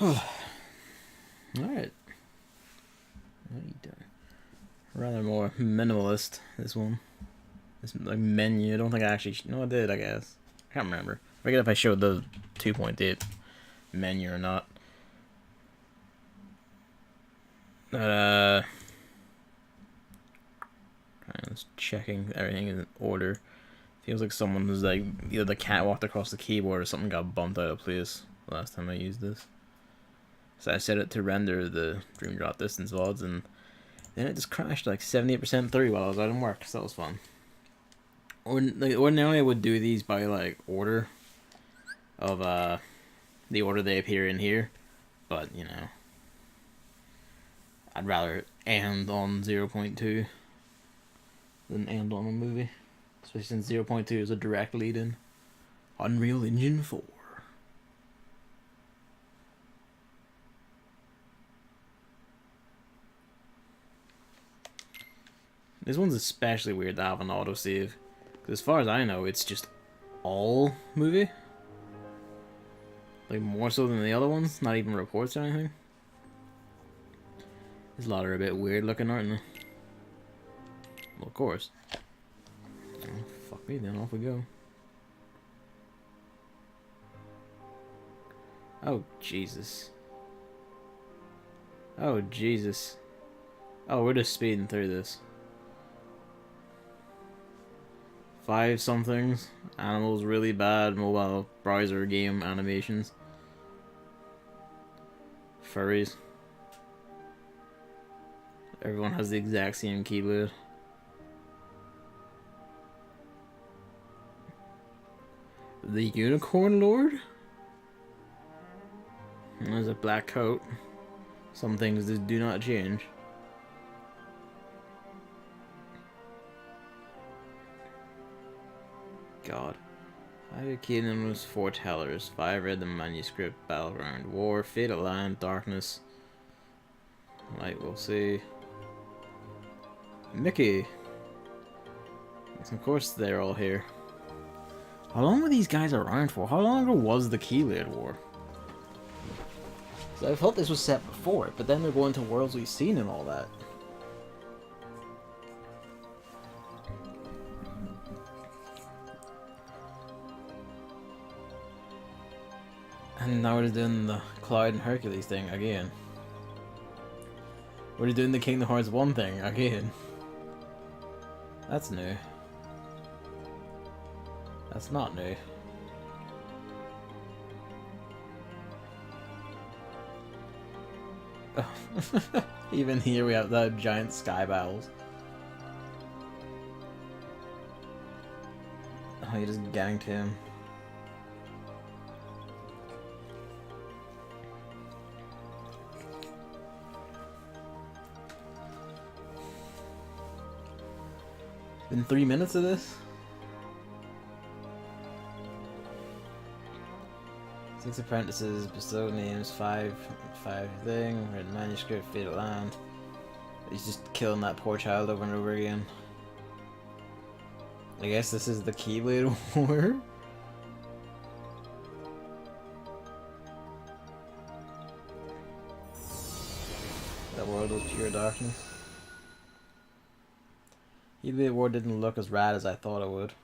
Alright. What are you doing? Rather more minimalist, this one. This like menu. I don't think I actually. No, I did, I guess. I can't remember. I forget if I showed the 2.8 menu or not. But, I was checking everything in order. Feels like someone was like, either the cat walked across the keyboard or something got bumped out of place last time I used this. So I set it to render the Dream Drop distance VODs, and then it just crashed like 78% through while I was out in work, so that was fun. Ordinarily I would do these by like order of the order they appear in here, but you know, I'd rather end on 0.2 than end on a movie, especially since 0.2 is a direct lead in Unreal Engine 4. This one's especially weird to have an autosave, because as far as I know, it's just all movie. Like, more so than the other ones, not even reports or anything. These lot are a bit weird looking, aren't they? Well, of course. Oh, fuck me, then off we go. Oh, Jesus. Oh, Jesus. Oh, we're just speeding through this. 5 somethings. Animals really bad mobile browser game animations. Furries. Everyone has the exact same keyblade. The Unicorn Lord? There's a black coat. Some things that do not change. God. 5 kingdoms, 4 tellers. 5 read the manuscript, battleground, war, fatal land, darkness. Light, we'll see. Mickey. Of course they're all here. How long were these guys around for? How long ago was the Keyblade War? So I thought this was set before it, but then they're going to worlds we've seen and all that. And now we're doing the Cloud and Hercules thing again. We're doing the Kingdom Hearts 1 thing again. That's new. That's not new. Oh. Even here we have the giant sky battles. Oh, you just ganked him. Been 3 minutes of this? 6 apprentices, bestow names, 5 thing, read manuscript, fatal land. He's just killing that poor child over and over again. I guess this is the Keyblade War? That world was pure darkness. Keyblade War didn't look as rad as I thought it would.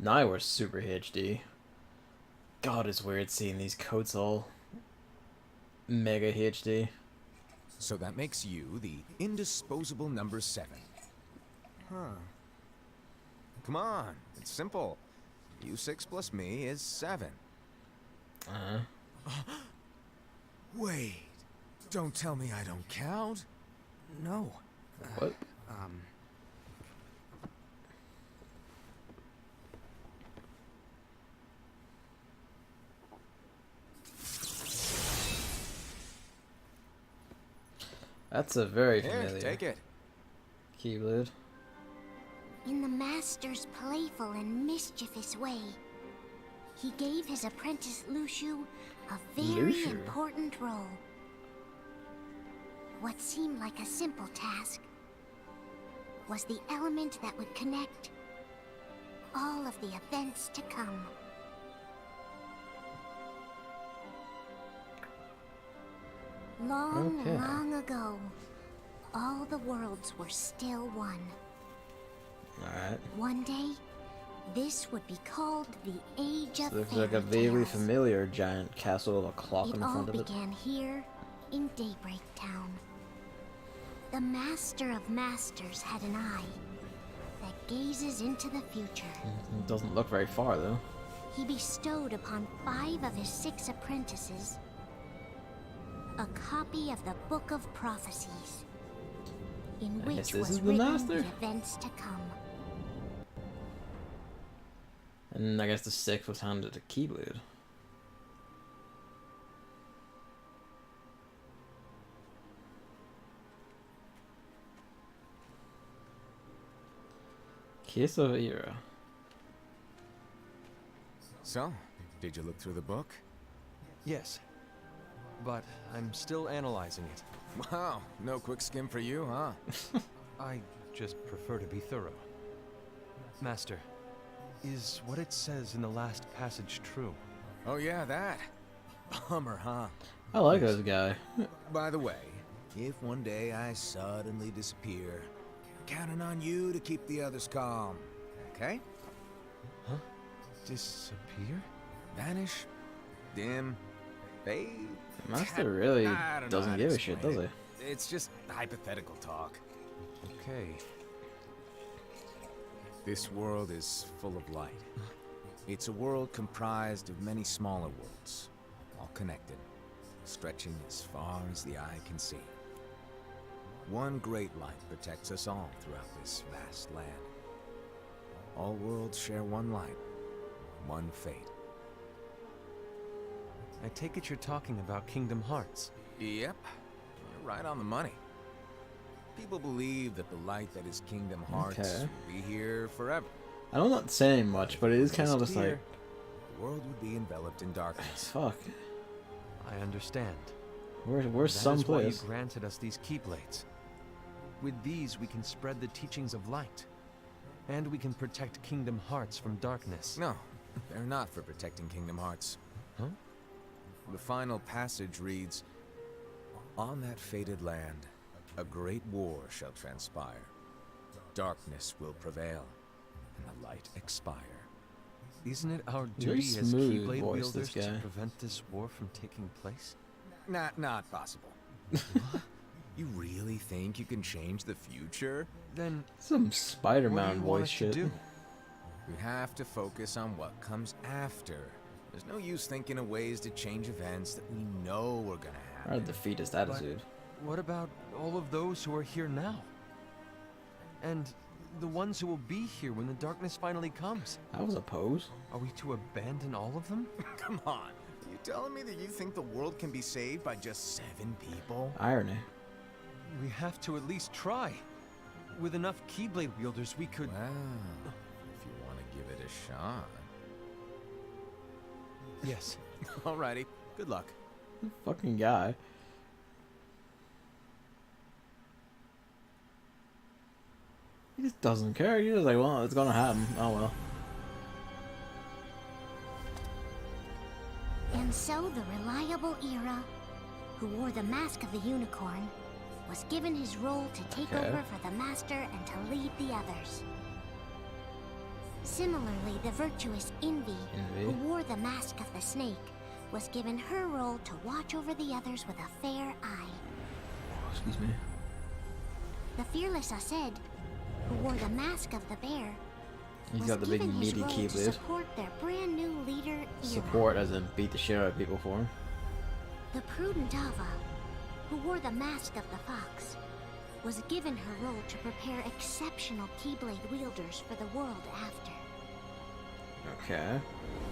Now we're super HD. God, it's weird seeing these coats all mega HD. So that makes you the indisposable number 7. Huh. Come on, it's simple. U6 plus me is 7. Wait, don't tell me I don't count. No. What? That's a very familiar Here, take it. Keyblade. In the Master's playful and mischievous way, he gave his apprentice Luciu a very Luciu? important role. What seemed like a simple task was the element that would connect all of the events to come. Long, Okay. long ago, all the worlds were still one. Alright. One day, this would be called the Age of Looks Fairy like a vaguely Tales. familiar giant castle with a clock It in the all front of it. began here in Daybreak Town. The Master of Masters had an eye that gazes into the future. It doesn't look very far though. He bestowed upon 5 of his 6 apprentices a copy of the Book of Prophecies, in I guess which this was is the written Master? the events to come. And I guess the 6th was handed to Keyblade. Kiss of Era. So, did you look through the book? Yes, but I'm still analyzing it. Wow, no quick skim for you, huh? I just prefer to be thorough. Master, is what it says in the last passage true? Oh yeah, that. Bummer, huh? I like this guy. By the way, if one day I suddenly disappear, I'm counting on you to keep the others calm, okay? Disappear? Vanish, dim, fade. The Master really I don't know doesn't how to give a shit, explain does it. he? It's just hypothetical talk. Okay. This world is full of light. It's a world comprised of many smaller worlds, all connected, stretching as far as the eye can see. One great light protects us all throughout this vast land. All worlds share one light, one fate. I take it you're talking about Kingdom Hearts. Yep, you're right on the money. People believe that the light that is Kingdom Hearts Okay. will be here forever. I know I'm not saying much, but it is kind of just like, Disappear, the world would be enveloped in darkness. fuck. I understand. Where's That is why you someplace? granted us these Keyblades. With these, we can spread the teachings of light. And we can protect Kingdom Hearts from darkness. No, they're not for protecting Kingdom Hearts. Huh? The final passage reads, "On that fated land, a great war shall transpire. Darkness will prevail, and the light expire." Isn't it our Very duty as smooth Keyblade voice, this wielders to guy. prevent this war from taking place? Not possible. You really think you can change the future? Then Some what do Spider-Man you want voice us to shit. do? We have to focus on what comes after. There's no use thinking of ways to change events that we know are gonna Our happen. defeatist attitude. What about all of those who are here now? And the ones who will be here when the darkness finally comes? That was a pose. Are we to abandon all of them? Come on. You telling me that you think the world can be saved by just 7 people? Irony. We have to at least try. With enough Keyblade wielders, we could... Well, if you want to give it a shot. Yes. Alrighty, good luck. Fucking guy. He just doesn't care. He's just like, well, it's gonna happen. Oh well. And so the reliable Era, who wore the mask of the unicorn, was given his role to take Okay. over for the Master and to lead the others. Similarly, the virtuous Envy, who Envy. wore the mask of the snake, was given her role to watch over the others with a fair eye. Excuse me. The fearless Aced, who wore the mask of the bear, He's was got the big given his meaty role to Keyblade. support their brand new leader, Era. Support as in beat the shit out of people for him. The prudent Ava, who wore the mask of the fox, was given her role to prepare exceptional Keyblade wielders for the world after. Okay.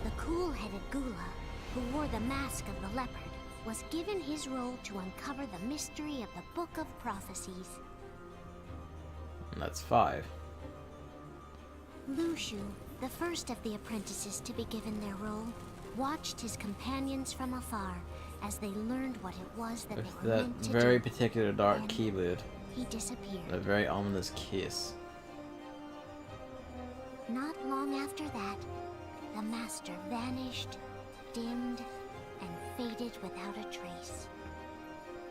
The cool-headed Gula, who wore the mask of the leopard, was given his role to uncover the mystery of the Book of Prophecies. And that's 5. Lushu, the first of the apprentices to be given their role, watched his companions from afar as they learned what it was that With they were that meant to very do. particular dark Then Keyblade. he disappeared. A very ominous kiss. Not long after that, the master vanished, dimmed, and faded without a trace.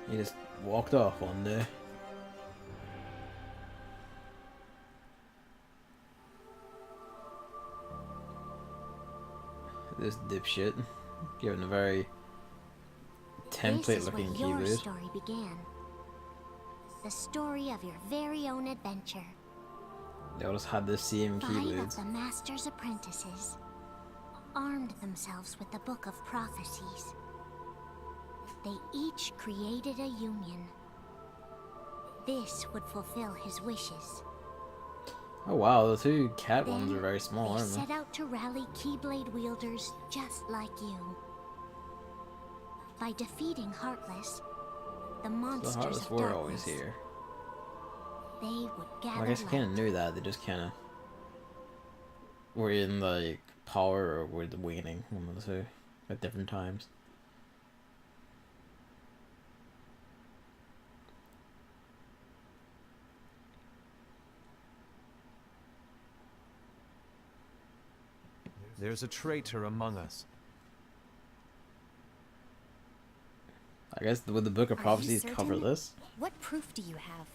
He just walked off one day. This dipshit, given a very template-looking This is where your keyblade. story began. The story of your very own adventure. They all just had the same 5 of keyblades. the master's apprentices armed themselves with the Book of Prophecies. They each created a union. This would fulfill his wishes. Oh wow, the two cat Then ones are very small, they aren't they? set out to rally Keyblade wielders just like you. By defeating Heartless, the The monsters Heartless of were darkness, always here. they would gather Well, I guess I light. kind of knew that. They just kind of were in like power or were the waning, one of the two, at different times. There's a traitor among us. I guess would the Book of Are you Prophecies cover certain? this? What proof do you have?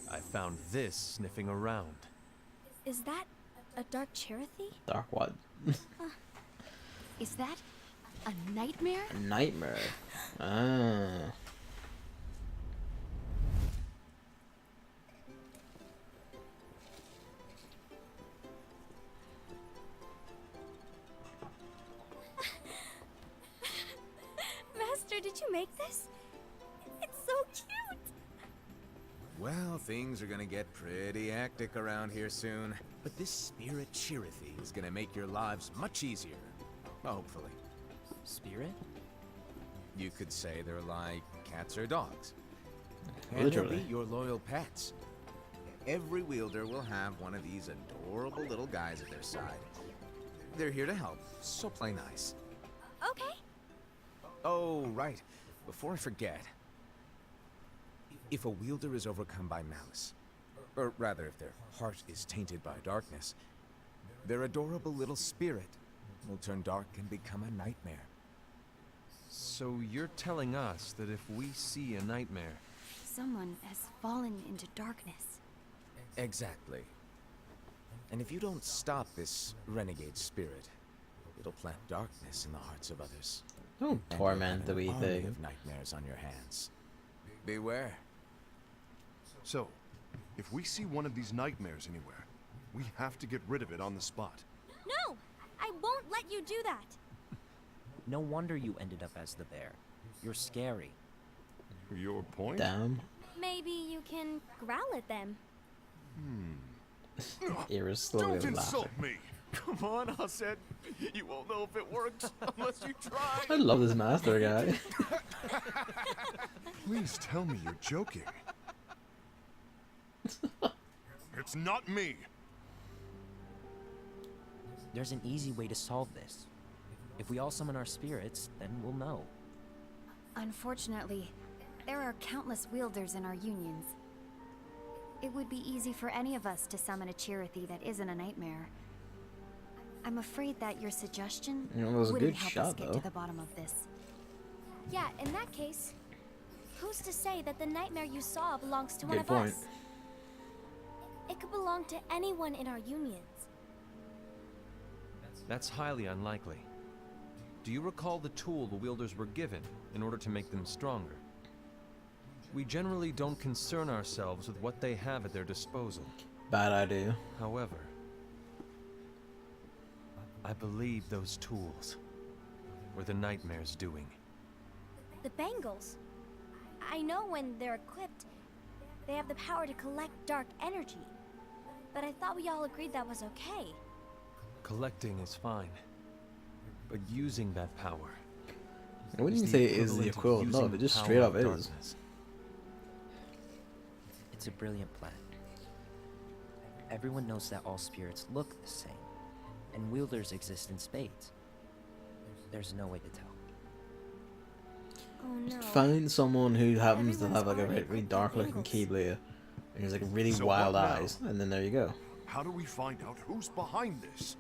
I found this sniffing around. Is that a dark Cherothy? Dark what? Is that a nightmare? A nightmare. Ah. Master, did you make this? It's so cute! Well, things are gonna get pretty hectic around here soon. But this spirit Cherothy is gonna make your lives much easier. Hopefully. Spirit? You could say they're like cats or dogs. And they'll Literally. be your loyal pets. Every wielder will have one of these adorable little guys at their side. They're here to help, so play nice. Okay. Oh, right. Before I forget, if a wielder is overcome by malice, or rather if their heart is tainted by darkness, their adorable little spirit will turn dark and become a nightmare. So you're telling us that if we see a nightmare, Someone has fallen into darkness. Exactly. And if you don't stop this renegade spirit, it'll plant darkness in the hearts of others. Don't And you'll torment have the an wee army thing. of nightmares on your hands. Beware. So, if we see one of these nightmares anywhere, we have to get rid of it on the spot. No! I won't let you do that! No wonder you ended up as the bear. You're scary. Your point? Damn. Maybe you can growl at them. Ira's slowly Don't laughing. insult me! come on, Hassan. You won't know if it works unless you try. I love this master guy. Please tell me you're joking. It's not me! There's an easy way to solve this. If we all summon our spirits, then we'll know. Unfortunately, there are countless wielders in our unions. It would be easy for any of us to summon a Cherothy that isn't a nightmare. I'm afraid that your suggestion You know, it was a wouldn't good help us shot, get though. to the bottom of this. Yeah, in that case, who's to say that the nightmare you saw belongs to one Good of point. us? It could belong to anyone in our unions. That's highly unlikely. Do you recall the tool the wielders were given in order to make them stronger? We generally don't concern ourselves with what they have at their disposal. Bad idea. However, I believe those tools were the nightmare's doing. The bangles. I know when they're equipped, they have the power to collect dark energy. But I thought we all agreed that was okay. Collecting is fine, but using that power I wouldn't is even say it is the of equivalent. No, using but the just power straight up of is. darkness. It's a brilliant plan. Everyone knows that all spirits look the same, and wielders exist in spades. There's no way to tell. Oh no. Find someone who happens to Everyone's have like a already really equipped dark with looking bangles. Keyblade and he's like really So wild what now? eyes, and then there you go. How do we find out who's behind this?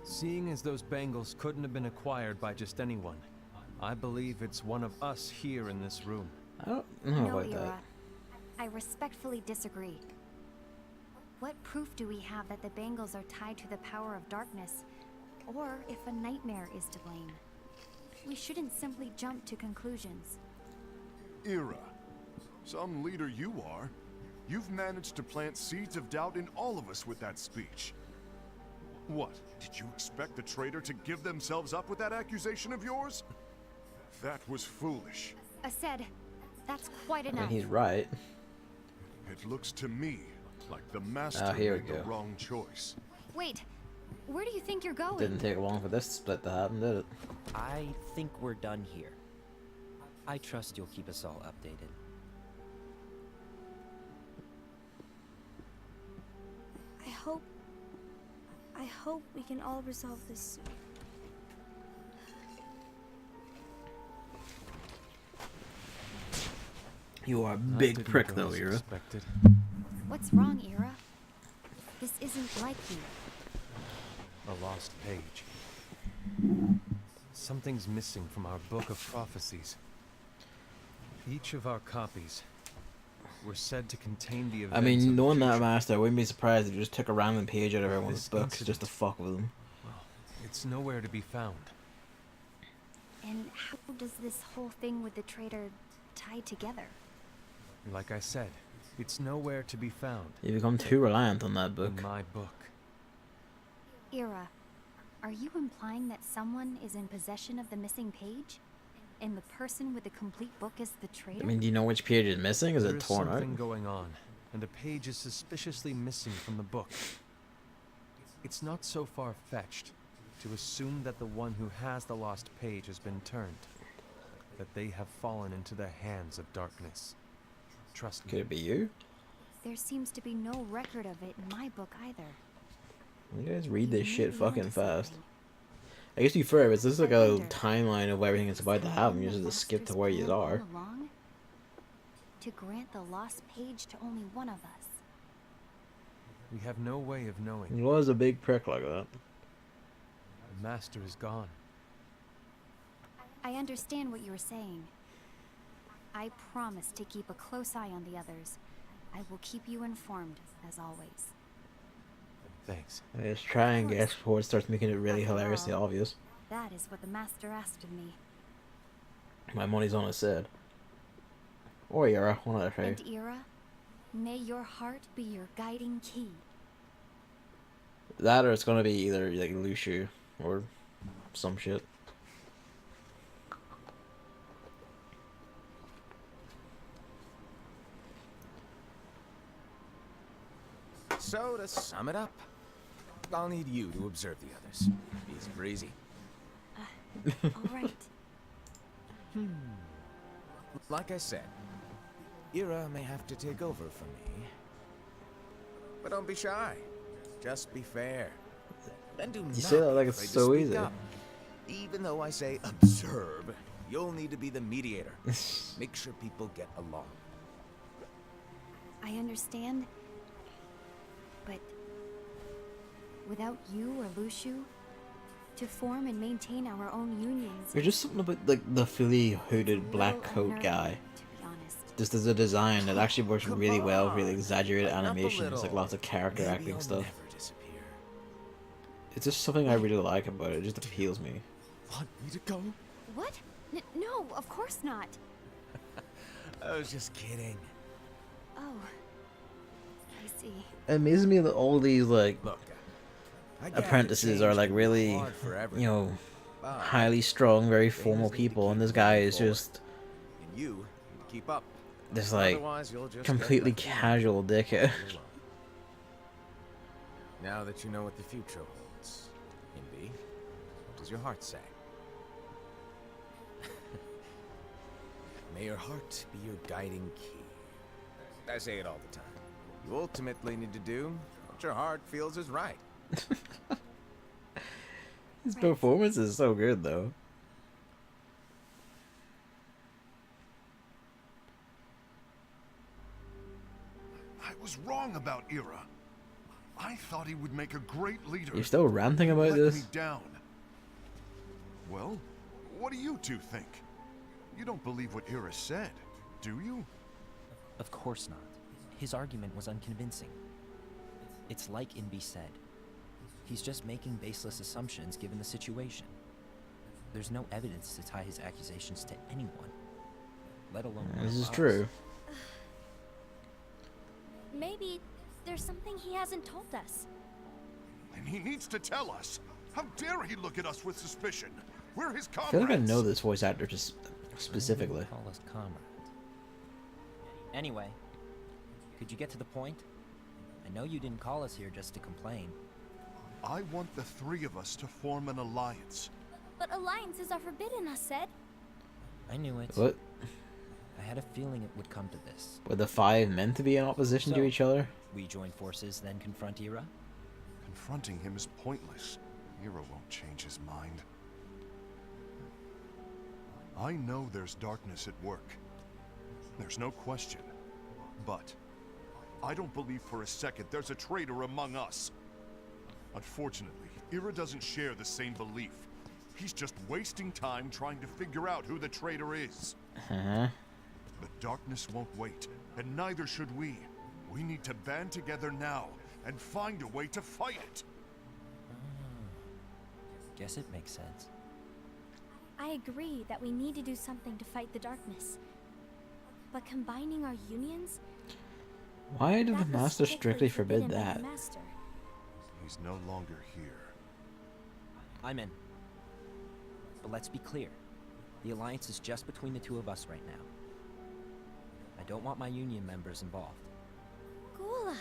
Seeing as those bangles couldn't have been acquired by just anyone, I believe it's one of us here in this room. I don't know No, about Ira. that. I respectfully disagree. What proof do we have that the bangles are tied to the power of darkness, or if a nightmare is to blame? We shouldn't simply jump to conclusions. Ira, some leader you are. You've managed to plant seeds of doubt in all of us with that speech. What? Did you expect the traitor to give themselves up with that accusation of yours? That was foolish. Said, that's quite I mean, enough. he's right. It looks to me like the master here we made the go. wrong choice. Wait, where do you think you're going? Didn't take long for this split to happen, did it? I think we're done here. I trust you'll keep us all updated. I hope we can all resolve this soon. You are a That big didn't prick go though, as Ira. expected. What's wrong, Ira? This isn't like you. A lost page. Something's missing from our book of prophecies. Each of our copies were said to contain the events I of mean, the knowing that future. master, I wouldn't be surprised if you just took a random page out of everyone's This books just to incident- fuck with them. Well, it's nowhere to be found. And how does this whole thing with the traitor tie together? Like I said, it's nowhere to be found You become too reliant on that book. in my book. Ira, are you implying that someone is in possession of the missing page? And the person with the complete book is the traitor? I mean, do you know which page is missing? Is There it is torn out? something going on, and a page is suspiciously missing from the book. It's not so far-fetched to assume that the one who has the lost page has been turned, that they have fallen into the hands of darkness. Trust Could me. it be you? There seems to be no record of it in my book either. You guys read You this may shit be fucking onto fast. something. I guess to be fair, it's just like I a wonder, timeline of everything that's about to happen. You the just skip to Master's where you plan all are. along? To grant the lost page to only one of us. We have no way of knowing. He was a big prick like that. The master is gone. I understand what you were saying. I promise to keep a close eye on the others. I will keep you informed, as always. Thanks. I just try and guess before it starts making it really After hilariously all, obvious. That is what the Master asked of me. My money's on his side. Or Yara, one of the And two. Ira, may your heart be your guiding key. That or it's gonna be either like Lushu or some shit. So, to sum it up, I'll need you to observe the others. Easy breezy. All right. Like I said, Ira may have to take over for me. But don't be shy. Just be fair. And do not say that like be it's afraid to so speak easy. up. Even though I say observe, you'll need to be the mediator. Make sure people get along. I understand. But without you or Lushu, to form and maintain our own unions. There's just something about like the fully hooded is black a little coat unnerving, guy. To be honest. Just as a design, it actually works Come really well with really on, exaggerated lighten up a animations, like little. lots of character Maybe acting I'll stuff. never disappear. It's just something I really like about it. It just appeals me. Want me to go? What? No, of course not. I was just kidding. Oh. I see. It amazes me that all these like Look, I gather apprentices change are like can be really, hard for you everyone, know, but highly strong, very things formal need to people, and keep this guy moving is forward. just And you need to keep up. this like Otherwise, you'll just completely get left casual dickhead. alone. Now that you know what the future holds, Invi, what does your heart say? May your heart be your guiding key. I say it all the time. You ultimately need to do what your heart feels is right. His performance is so good though. wrong about Ira. I thought he would make a great leader. You're still ranting about Let this? me down. Well, what do you two think? You don't believe what Ira said, do you? Of course not. His argument was unconvincing. It's like Inby said. He's just making baseless assumptions given the situation. There's no evidence to tie his accusations to anyone, let alone one This of is us. true. Maybe there's something he hasn't told us. And he needs to tell us. How dare he look at us with suspicion? We're his I comrades. feel like I know this voice actor just specifically. Call us comrades. Anyway, could you get to the point? I know you didn't call us here just to complain. I want the three of us to form an alliance. But alliances are forbidden, I said. I knew it. What? I had a feeling it would come to this. Were the five meant to be in opposition to So- each other? We join forces, then confront Ira? Confronting him is pointless. Ira won't change his mind. I know there's darkness at work. There's no question. But I don't believe for a second there's a traitor among us. Unfortunately, Ira doesn't share the same belief. He's just wasting time trying to figure out who the traitor is. Uh-huh. The darkness won't wait, and neither should we. We need to band together now and find a way to fight it. Guess it makes sense. I agree that we need to do something to fight the darkness. But combining our unions? Why did the That was Master strictly forbid forbidden by that? the Master. He's no longer here. I'm in. But let's be clear. The alliance is just between the two of us right now. I don't want my union members involved. Gula!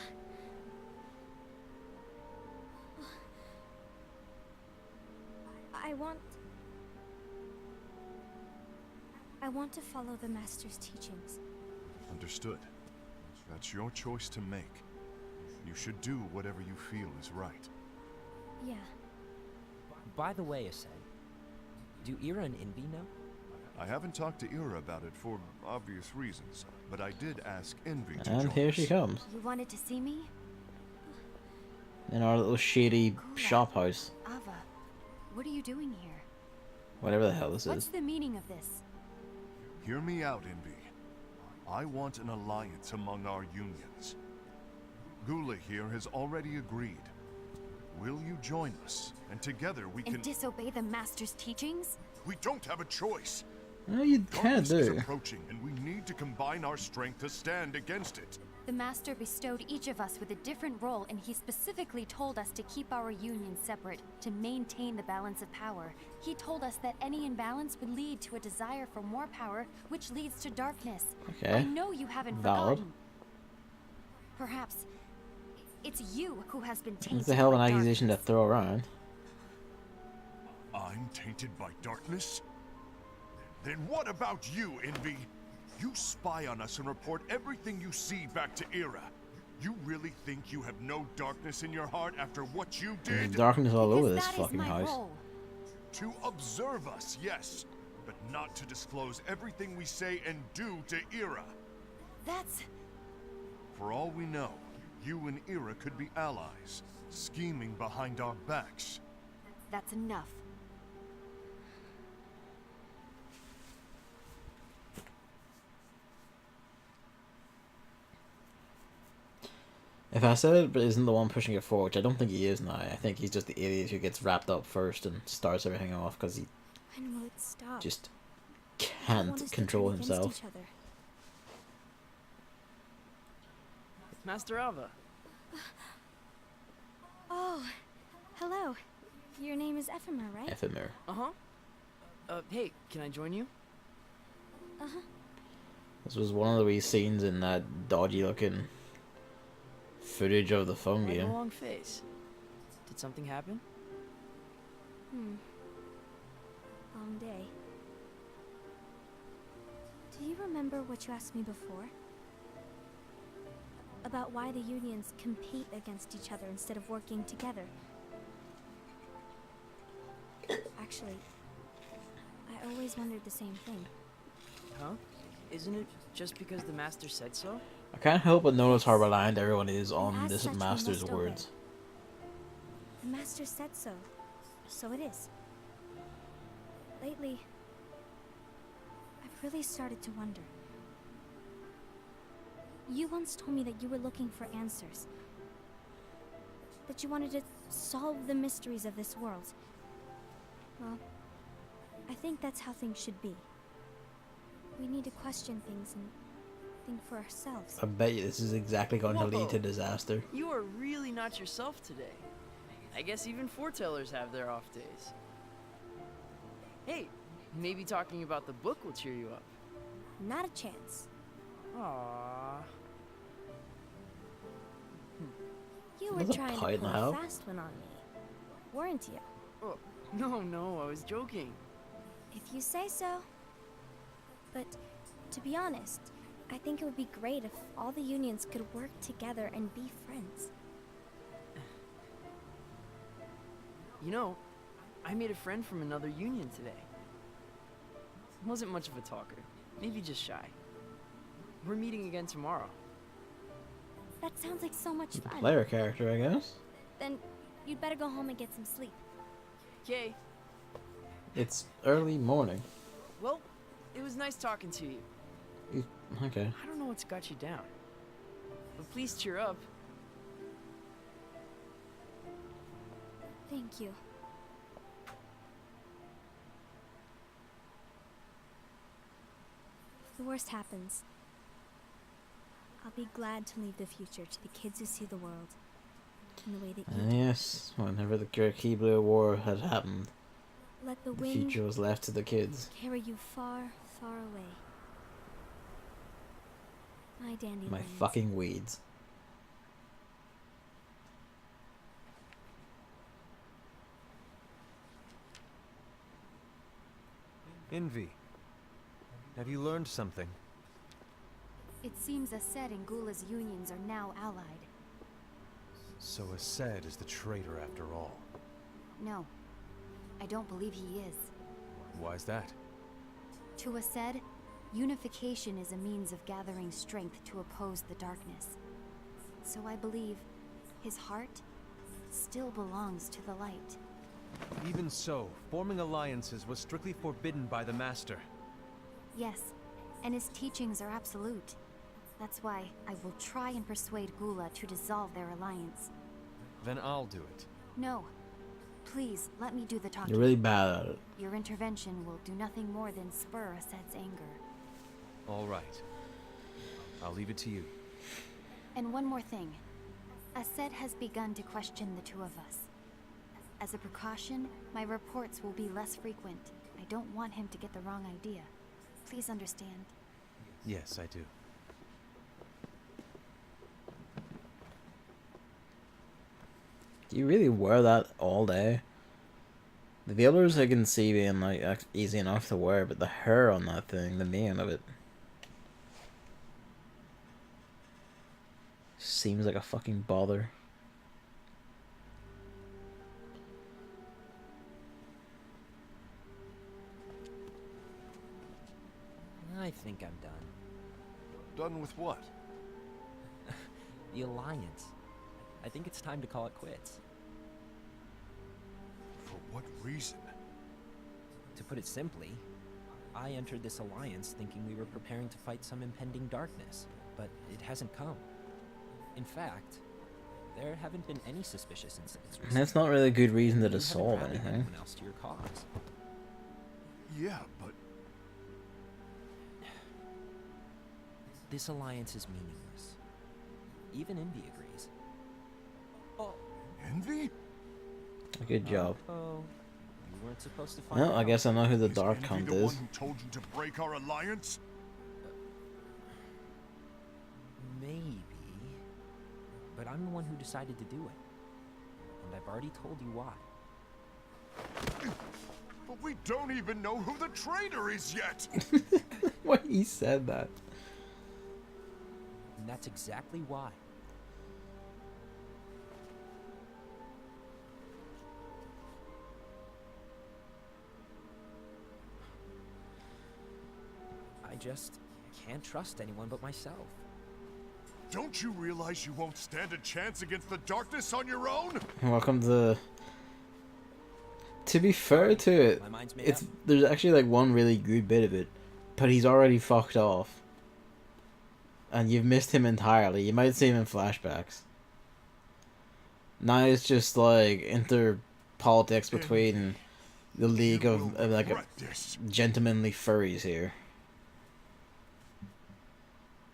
I want to follow the Master's teachings. Understood. That's your choice to make. You should do whatever you feel is right. Yeah. By the way, Ased, do Ira and Inby know? I haven't talked to Ira about it for obvious reasons, but I did ask Envy to And join here us. she comes. You wanted to see me? In our little shady Cool. shop house. Ava, what are you doing here? Whatever the hell this What's is. the meaning of this? Hear me out, Envy. I want an alliance among our unions. Gula here has already agreed. Will you join us? And together we And can... disobey the Master's teachings? We don't have a choice. Well, you kind of Darkness is do. approaching, and we need to combine our strength to stand against it. The Master bestowed each of us with a different role, and he specifically told us to keep our union separate, to maintain the balance of power. He told us that any imbalance would lead to a desire for more power, which leads to darkness. Okay. I know you haven't Valid. forgotten. Perhaps it's you who has been tainted What's the hell of an by accusation to darkness. throw around? I'm tainted by darkness? Then what about you, Envy? You spy on us and report everything you see back to Ira. You really think you have no darkness in your heart after what you There's did? darkness all over Because this that is fucking my house. role. To observe us, yes, but not to disclose everything we say and do to Ira. That's... For all we know, you and Ira could be allies, scheming behind our backs. that's enough. If Acid isn't the one pushing it forward, which I don't think he is now, I think he's just the idiot who gets wrapped up first and starts everything off because he When will it stop? just I don't want can't us to control turn against himself. each other. Master Alva. Oh, hello. Your name is Ephemera, right? Ephemer. Uh-huh. Hey, can I join you? Uh-huh. This was one of the wee scenes in that dodgy looking footage of the phone Why the game. long face? Did something happen? Long day. Do you remember what you asked me before? About why the unions compete against each other instead of working together. Actually, I always wondered the same thing. Huh? Isn't it just because the Master said so? I can't help but notice how reliant everyone is And on as this such, we master's must obey. words. The master said so. So it is. Lately, I've really started to wonder. You once told me that you were looking for answers. That you wanted to solve the mysteries of this world. Well, I think that's how things should be. We need to question things and think for ourselves. I bet you this is exactly going to lead to disaster. You are really not yourself today. I guess even foretellers have their off days. Hey, maybe talking about the book will cheer you up. Not a chance. Aww. You were There's a trying to pie in pull the a house. fast one on me, weren't you? Oh, no, I was joking. If you say so. But to be honest, I think it would be great if all the unions could work together and be friends. You know, I made a friend from another union today. Wasn't much of a talker, maybe just shy. We're meeting again tomorrow. That sounds like so much fun. Player character, I guess. Then you'd better go home and get some sleep. Okay, It's early morning. well, it was nice talking to you. Okay. I don't know what's got you down, but please cheer up. Thank you. If the worst happens, I'll be glad to leave the future to the kids who see the world in the way that you do. Yes, whenever the Keebler War had happened, Let the the wind future was left to the kids. carry you far, far away. My dandelions. My fucking weeds. Envy. Have you learned something? It seems Ased and Gula's unions are now allied. So Ased is the traitor after all. No, I don't believe he is. Why's that? To Ased, unification is a means of gathering strength to oppose the darkness. So I believe his heart still belongs to the light. Even so, forming alliances was strictly forbidden by the Master. Yes, and his teachings are absolute. That's why I will try and persuade Gula to dissolve their alliance. Then I'll do it. No. Please, let me do the talking. You're really bad at it. Your intervention will do nothing more than spur Ased's anger. All right. I'll leave it to you. And one more thing. Ased has begun to question the two of us. As a precaution, my reports will be less frequent. I don't want him to get the wrong idea. Please understand. Yes, I do. Do you really wear that all day? The veilers I can see being like easy enough to wear, but the hair on that thing, the name of it, seems like a fucking bother. I think I'm done. Done with what? The Alliance. I think it's time to call it quits. For what reason? To put it simply, I entered this alliance thinking we were preparing to fight some impending darkness, but it hasn't come. In fact, there haven't been any suspicious incidents recently. That's not really a good reason to You haven't dissolve rallied anything. anyone else to your cause. Yeah, but This alliance is meaningless. Even Envy agrees. Oh, envy? Good job. oh, you weren't supposed to find Well, I out. guess I know who the Is Dark envy Hunt the is. one who told you to break our alliance? Maybe. But I'm the one who decided to do it. And I've already told you why. But we don't even know who the traitor is yet! Why he said that? And that's exactly why. I just can't trust anyone but myself. Don't you realize you won't stand a chance against the darkness on your own? Welcome to. To be fair to it, My mind's made it's up. there's actually like one really good bit of it, but he's already fucked off, and you've missed him entirely. You might see him in flashbacks. Now it's just like inter-politics between the League You will of like regret this. gentlemanly furries here.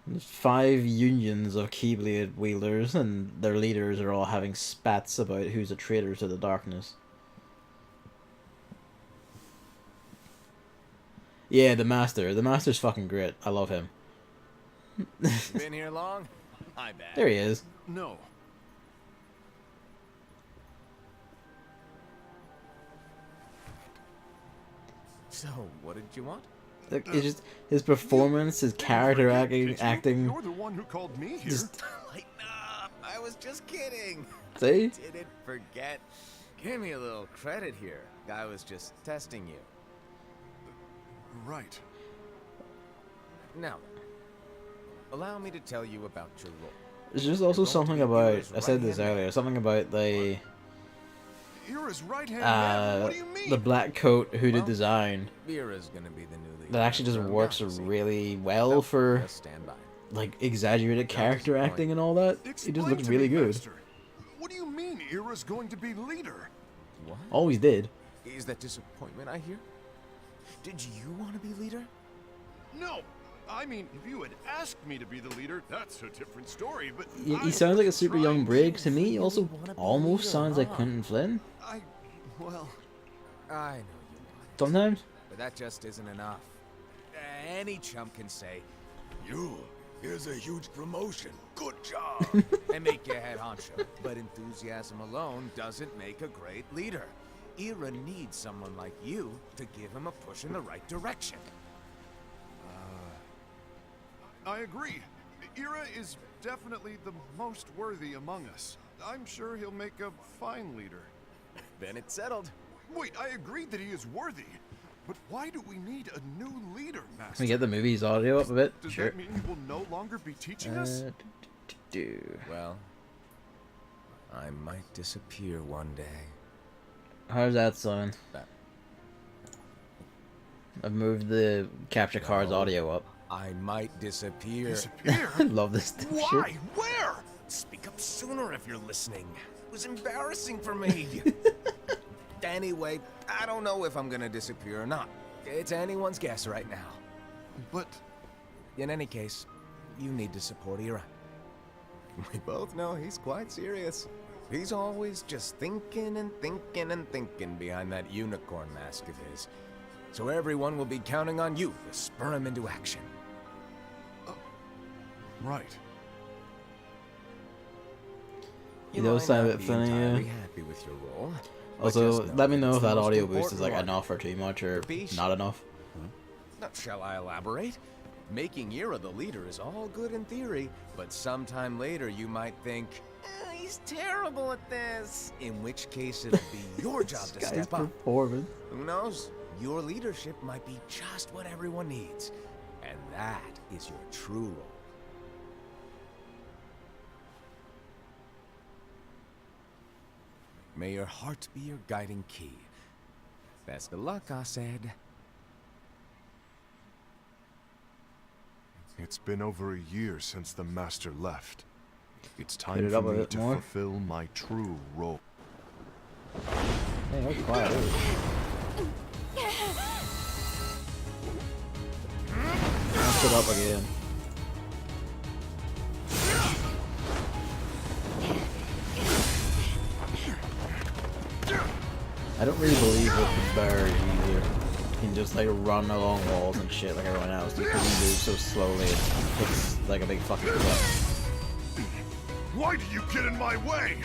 There's 5 unions of Keyblade wielders, and their leaders are all having spats about who's a traitor to the darkness. Yeah, the Master. The Master's fucking great. I love him. Been here long? My bad. There he is. No. So, what did you want? Like, it's just his performance, his character acting. You're the one who called me here. Just Lighten up! I was just kidding. see. Didn't forget. Give me a little credit here. I was just testing you. Right. Now, allow me to tell you about your role. There's just also You're going to something be about. Ira's I said this right-hand man. earlier. Something about the Ira's right-hand man. What do you mean? the black coat hooded Well, design Mira's gonna be the new leader. that actually just From works now, see? really well No, for just stand by. like exaggerated character disappoint. acting and all that. It Explain just looks to really me, good. Master. What do you mean Ira's going to be leader? What? Always did. Is that disappointment I hear? Did you want to be leader? No. I mean, if you had asked me to be the leader, that's a different story, but He sounds like a super young trying- Briggs to me. He also wanna be almost leader, sounds like huh? Quentin Flynn well, I know you want it, sometimes. but that just isn't enough. Any chump can say, "You, here's a huge promotion. Good job," and make your head honcho. But enthusiasm alone doesn't make a great leader. Ira needs someone like you to give him a push in the right direction. I agree. Ira is definitely the most worthy among us. I'm sure he'll make a fine leader. Then it's settled. Wait, I agreed that he is worthy. But why do we need a new leader, Master? Can we get the movie's audio up a bit? Does Sure. that mean he will no longer be teaching us? Well, I might disappear one day. How's that sound? That- I've moved the capture card's Well, audio up. I might disappear. Disappear? I love this shit. Why? Where? Speak up sooner if you're listening. It was embarrassing for me. Anyway, I don't know if I'm gonna disappear or not. It's anyone's guess right now. But In any case, you need to support Ira. We both know he's quite serious. He's always just thinking and thinking and thinking behind that unicorn mask of his. So everyone will be counting on you to spur him into action. right. You know, might sound a not bit be funny, entirely yeah. happy with your role. but Also, just know let me that know it's if the that most audio boost is important like one. enough or too much or Capiche? not enough. Shall I elaborate? Making Ira the leader is all good in theory, but sometime later you might think, he's terrible at this. In which case it'll be your job to Guy's step up. performance. Who knows? Your leadership might be just what everyone needs. And that is your true role. May your heart be your guiding key. Best of luck, I said. It's been over a year since the Master left. It's Hit time it for up a me bit to more. fulfill my true role. Hey, that was quiet. Ramp it up again. I don't really believe with the bird either. You can just like run along walls and shit like everyone else because he moves so slowly and hits like a big fucking cliff. Why do you get in my way?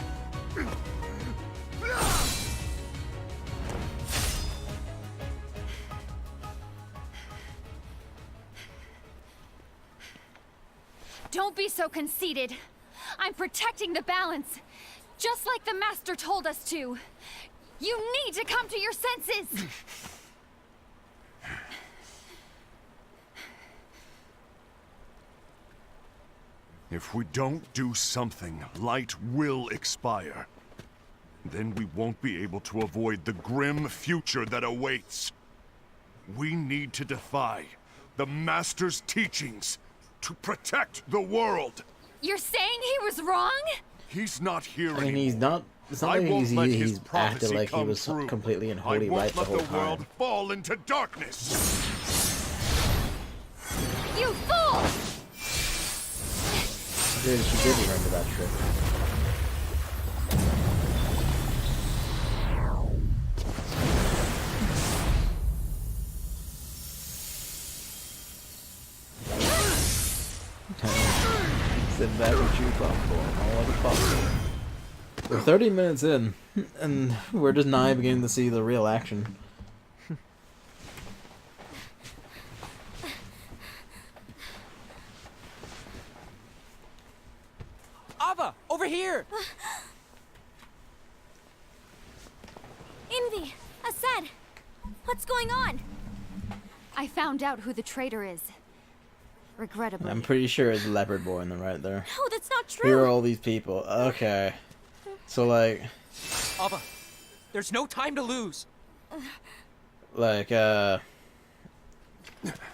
Don't be so conceited. I'm protecting the balance, just like the Master told us to. You need to come to your senses! If we don't do something, light will expire. Then we won't be able to avoid the grim future that awaits. We need to defy the Master's teachings to protect the world. You're saying he was wrong? He's not here I mean, anymore. he's not. It's not I like won't let his he's acted prophecy like he come was true. completely in I holy won't light the let whole the world time. fall into darkness. You fool! Dude, she did remember that trick. Sit back and chew popcorn. I like a popcorn. We're 30 minutes in, and we're just now beginning to see the real action. Ava, over here! Envy! Asad! What's going on? I found out who the traitor is. Regrettably. I'm pretty sure it's Leopard Boy in the right there. No, that's not Who are true! all these people? Okay. So, like, Ava, there's no time to lose.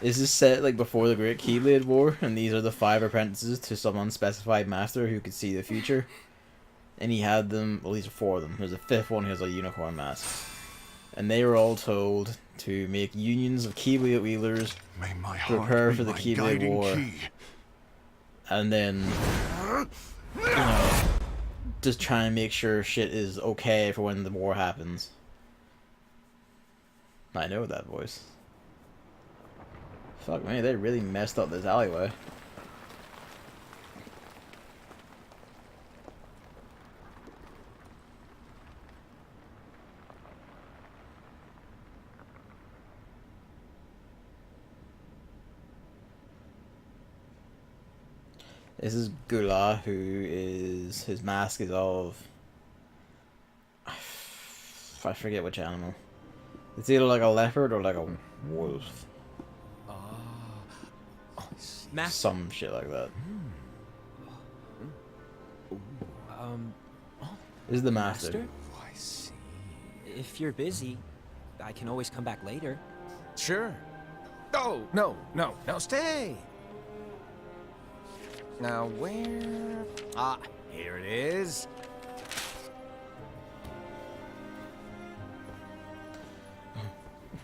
is this set, like, before the Great Keyblade War? And these are the 5 apprentices to some unspecified master who could see the future? And he had them, well, these are 4 of them. There's a 5th one who has a unicorn mask. And they were all told to make unions of Keyblade wielders, May my heart prepare be for the my Keyblade guiding War, key. and then, you know, just try and make sure shit is okay for when the war happens. I know that voice. Fuck me, they really messed up this alleyway. This is Gula, who is, his mask is of, I forget which animal. It's either like a leopard or like a wolf. Master, Some shit like that. This is the master. I see. if you're busy, I can always come back later. Sure. Oh, no, stay. Now, where? Ah, here it is.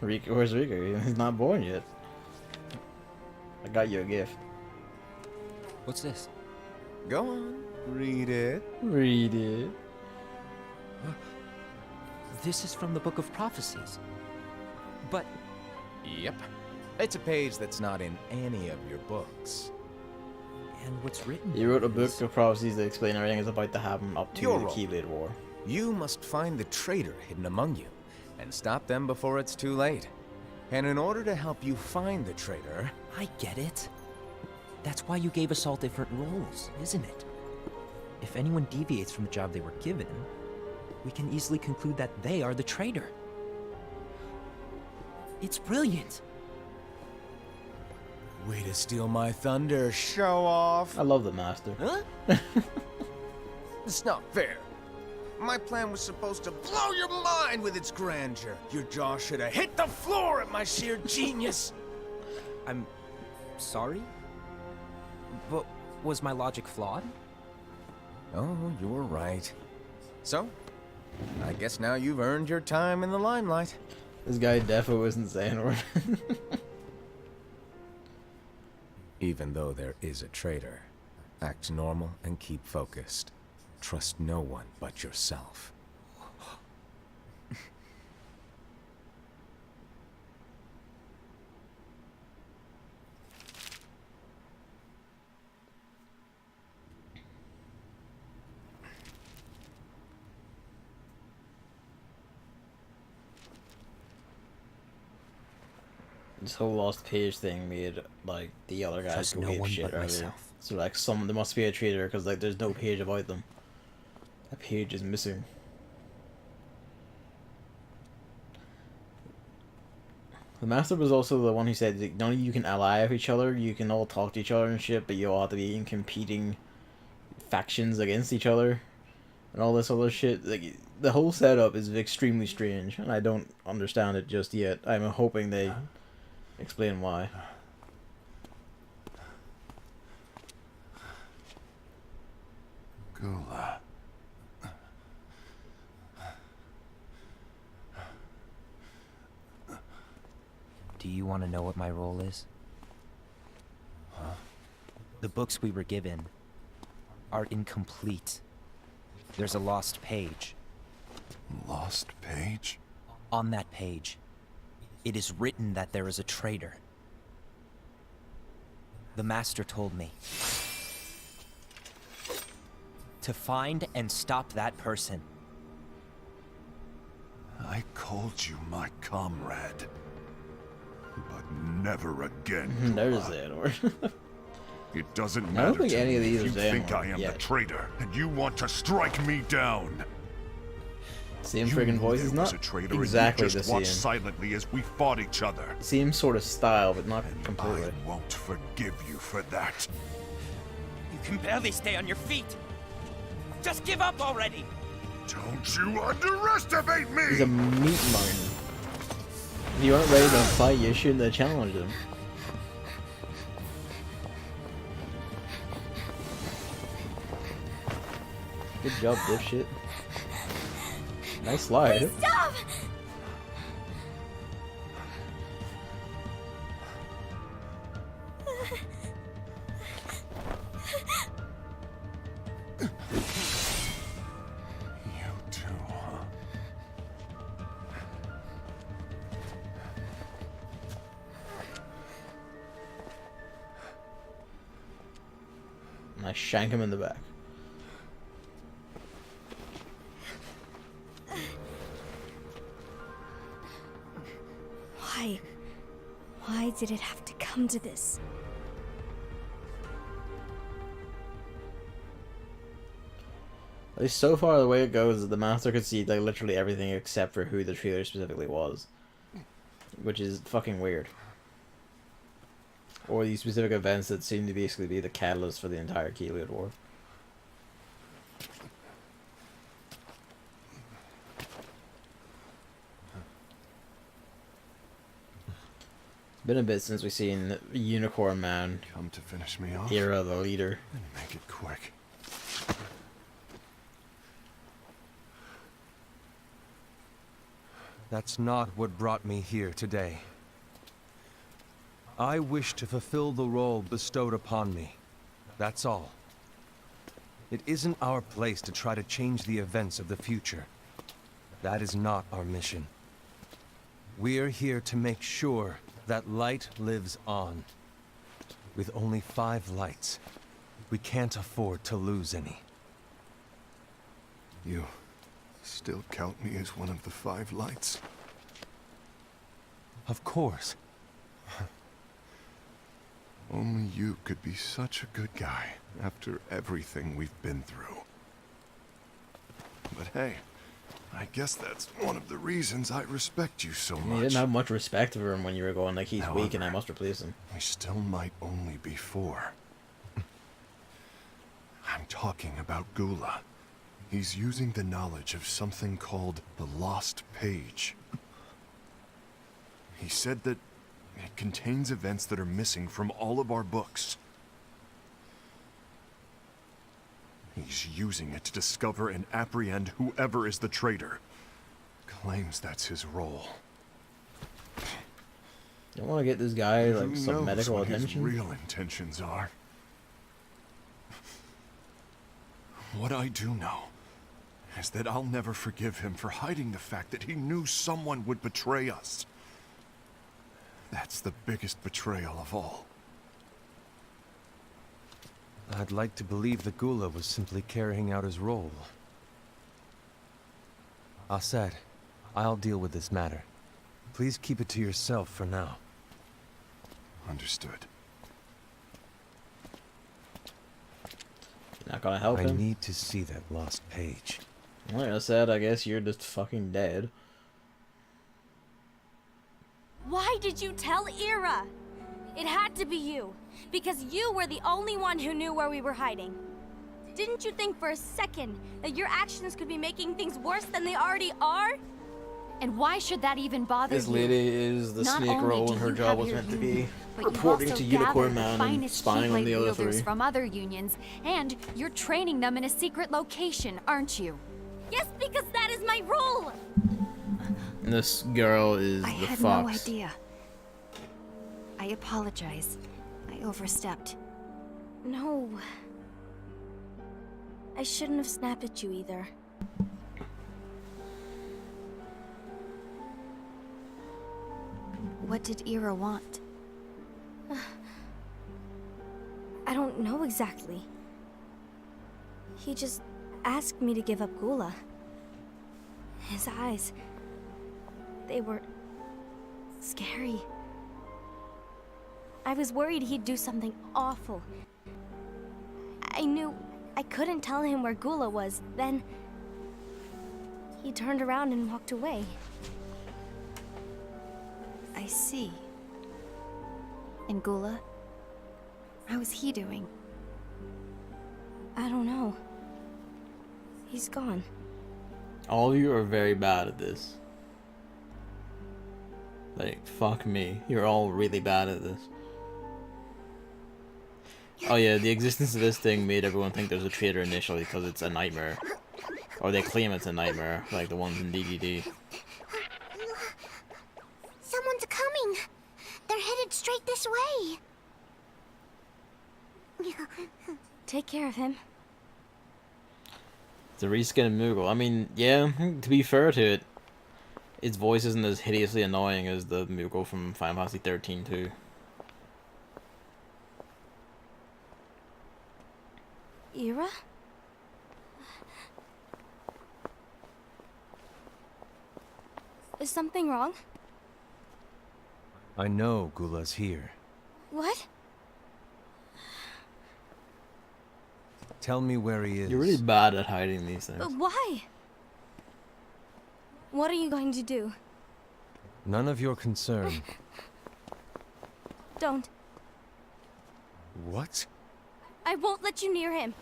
Rico, where's Rico? He's not born yet. I got you a gift. What's this? Go on, read it. Read it. This is from the Book of Prophecies. But Yep. It's a page that's not in any of your books. and what's written? He wrote a book is- of prophecies that explain everything that's about to happen up to You're the wrong. Keyblade War. You must find the traitor hidden among you, and stop them before it's too late. And in order to help you find the traitor, I get it. That's why you gave us all different roles, isn't it? If anyone deviates from the job they were given, we can easily conclude that they are the traitor. It's brilliant. way to steal my thunder, show off. I love the master. Huh? It's not fair. My plan was supposed to blow your mind with its grandeur. Your jaw should have hit the floor at my sheer genius. I'm sorry? But was my logic flawed? Oh, you were right. So, I guess now you've earned your time in the limelight. This guy defo isn't saying a word. Even though there is a traitor, act normal and keep focused. Trust no one but yourself. This whole lost page thing made like the other guys Trust go no ape one shit but earlier. myself. So like there must be a traitor because like there's no page about them. That page is missing. The Master was also the one who said that none of you can ally with each other, you can all talk to each other and shit, but you all have to be in competing factions against each other and all this other shit. Like, the whole setup is extremely strange, and I don't understand it just yet. I'm hoping they explain why. Gula. Do you want to know what my role is? Huh? The books we were given are incomplete. There's a lost page. Lost page? On that page, it is written that there is a traitor. The Master told me to find and stop that person. I called you my comrade. But never again. There's Gula. Xehanort. It doesn't I matter don't think to any of me these if are you think Xehanort I am yet. the traitor, and you want to strike me down. Same You friggin' knew voice. there It's was not a traitor exactly and you the just watched same. silently as we fought each other. Same sort of style, but not completely. I won't forgive you for that. You can barely stay on your feet. Just give up already. Don't you underestimate me! He's a meat mountain. If you aren't ready to fight, you shouldn't have challenged him. Good job, dipshit. Nice slide. Stop! You too, huh? And I shank him in the back. Why? Why did it have to come to this? At least so far the way it goes is the Master could see like literally everything except for who the traitor specifically was. Which is fucking weird. Or these specific events that seem to basically be the catalyst for the entire Keyblade War. It's been a bit since we've seen Unicorn Man, Come to finish me off? Hera the leader. Then make it quick. That's not what brought me here today. I wish to fulfill the role bestowed upon me. That's all. It isn't our place to try to change the events of the future. That is not our mission. We're here to make sure that light lives on. With only 5 lights, we can't afford to lose any. You still count me as one of the 5 lights? Of course. Only you could be such a good guy after everything we've been through. But hey, I guess that's one of the reasons I respect you so You much. didn't have much respect for him when you were going like he's weak and I However, must replace him. We still might only be 4. I'm talking about Gula. He's using the knowledge of something called the Lost Page. He said that it contains events that are missing from all of our books. He's using it to discover and apprehend whoever is the traitor. Claims that's his role. You want to get this guy like Who some knows medical what attention? his real intentions are? What I do know is that I'll never forgive him for hiding the fact that he knew someone would betray us. That's the biggest betrayal of all. I'd like to believe that Gula was simply carrying out his role. Aset, I'll deal with this matter. Please keep it to yourself for now. Understood. You're not gonna help I him? need to see that lost page. Like I said, I guess you're just fucking dead. Why did you tell Ira? It had to be you, because you were the only one who knew where we were hiding. Didn't you think for a second that your actions could be making things worse than they already are? And why should that even bother This you? lady is the Not snake only role, do and her you job have was your meant to union, be but you've reporting also to gathered Unicorn the Man and finest spying on Keyblade the other wielders three. from other unions, and you're training them in a secret location, aren't you? Yes, because that is my role! And this girl is I the had fox. no idea. I apologize. I overstepped. No. I shouldn't have snapped at you either. What did Ira want? I don't know exactly. He just asked me to give up Gula. His eyes, they were scary. I was worried he'd do something awful. I knew I couldn't tell him where Gula was. Then he turned around and walked away. I see. And Gula? How is he doing? I don't know. He's gone. All of you are very bad at this. Like, fuck me. You're all really bad at this. Oh yeah, the existence of this thing made everyone think there's a traitor initially because it's a nightmare. Or they claim it's a nightmare, like the ones in DDD. Someone's coming. They're headed straight this way. Take care of him. It's a reskinned Moogle. I mean, yeah, to be fair to it, its voice isn't as hideously annoying as the Moogle from Final Fantasy 13 too. Ira? Is something wrong? I know Gula's here. What? Tell me where he is. You're really bad at hiding these things. But why? What are you going to do? None of your concern. Don't. What? I won't let you near him.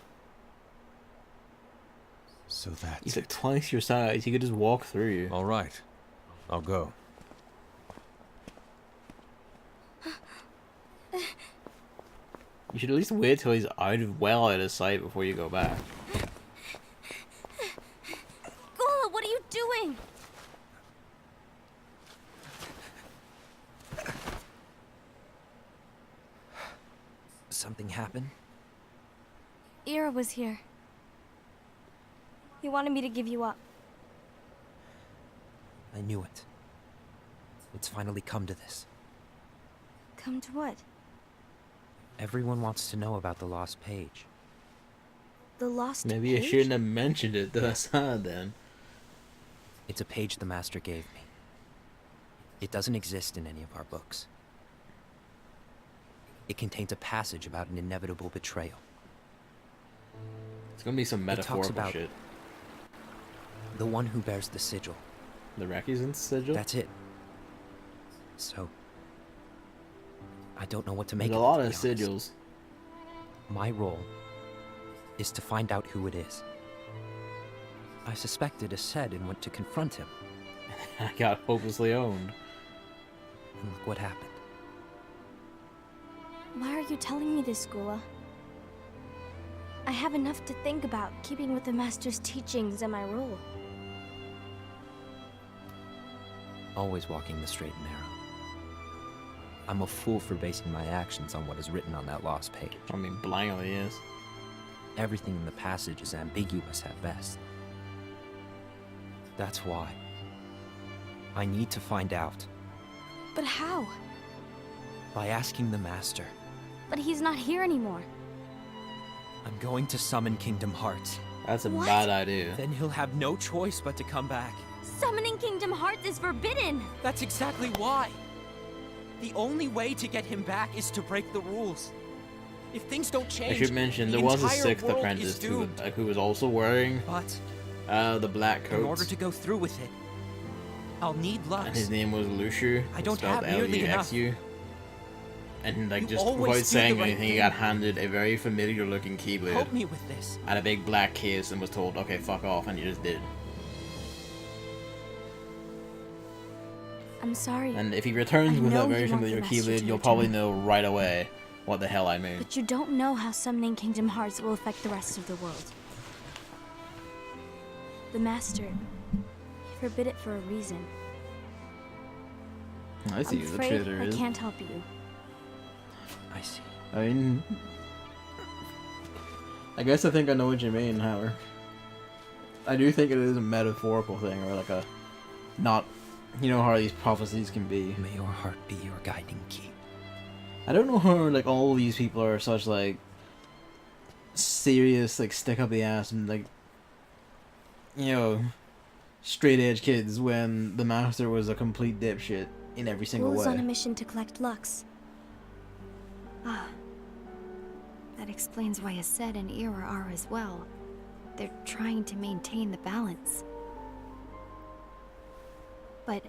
So that... He's like twice your size. He could just walk through you. All right. I'll go. You should at least wait till he's well out of sight before you go back. Gula, what are you doing? Something happened? Ira was here. He wanted me to give you up. I knew it. It's finally come to this. Come to what? Everyone wants to know about the lost page. The lost Maybe you page? shouldn't have mentioned it to us, huh, then. It's a page the Master gave me. It doesn't exist in any of our books. It contains a passage about an inevitable betrayal. It's gonna be some It talks metaphorical about shit. the one who bears the sigil. The Requisite sigil? That's it. So, I don't know what to make There's of a it, lot to of be honest. sigils. My role is to find out who it is. I suspected Ased and went to confront him, I got hopelessly owned. and look what happened. Why are you telling me this, Gula? I have enough to think about, keeping with the Master's teachings and my role. Always walking the straight and narrow. I'm a fool for basing my actions on what is written on that lost page. I mean, blindly is. Everything in the passage is ambiguous at best. That's why. I need to find out. But how? By asking the Master. But he's not here anymore. I'm going to summon Kingdom Hearts. That's a What? bad idea. Then he'll have no choice but to come back. Summoning Kingdom Hearts is forbidden! That's exactly why. The only way to get him back is to break the rules. If things don't I change, should mention the there was a entire sixth world apprentice is who, doomed. who was also wearing But the black in order coats. to go through with it, I'll need Lux. and his name was Luciu. I don't spelled have nearly L-U-X-U. And like You just always without do saying the right anything, he thing. got handed a very familiar looking keyblade Help me with this. and a big black case and was told, okay, fuck off, and he just did. I'm sorry, And if he returns I with know that very you want familiar the master keyblade, to you'll probably return. know right away what the hell I mean. but you don't know how summoning Kingdom Hearts will affect the rest of the world. The Master, he forbid it for a reason. I see I'm who the afraid traitor I is. can't help you. I see. I mean, I guess I think I know what you mean, Howard. I do think it is a metaphorical thing, or like a, not, you know how these prophecies can be. May your heart be your guiding key. I don't know how like all these people are such like serious, like stick up the ass and like, you know, straight edge kids when the master was a complete dipshit in every single Will is on a way. mission to collect Lux. Ah. That explains why Aced and Ira are as well. They're trying to maintain the balance. But